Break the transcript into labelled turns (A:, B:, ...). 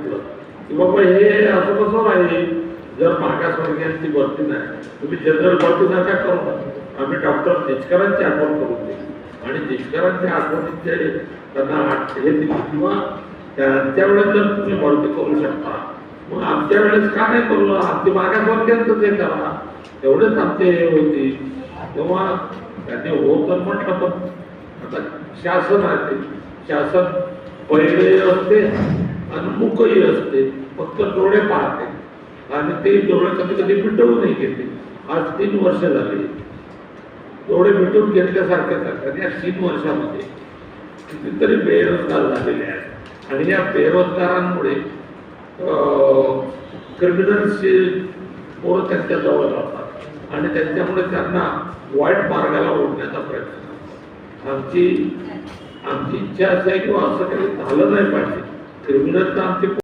A: सांगितलं की बाबा हे असं कसं राहील, जर मागासवर्गीयांची भरती नाही तुम्ही जनरल भरती नका करू, आम्ही डॉक्टर देशकरांची आठवण करून देऊ आणि देशकरांच्या आठवणीचे त्यांना हे दिली किंवा त्यांच्या वेळेस जर तुम्ही भरती करू शकता मग आमच्या वेळेस का नाही करू, आमची मागासवर्गीयांचं ते करा, एवढेच आमचे हे होती. तेव्हा त्यांनी हो तर म्हटलं, पण आता शासन आहे, शासन पहिले असते आणि मुकही असते, फक्त डोळे पाहते आणि ते डोळे कधी कधी मिटवूनही घेते. आज 3 वर्ष झाली डोळे मिटून घेतल्यासारखे आणि या 3 वर्षामध्ये कितीतरी बेरोजगार झालेले आहेत आणि या बेरोजगारांमुळे क्रिमिनल्सचे पोरं त्यांच्या जवळ राहतात आणि त्यांच्यामुळे त्यांना वाईट मार्गाला ओढण्याचा प्रयत्न करतात. आमची इच्छा अशी आहे किंवा असं काही झालं नाही पाहिजे. क्रिमिनल तर आमची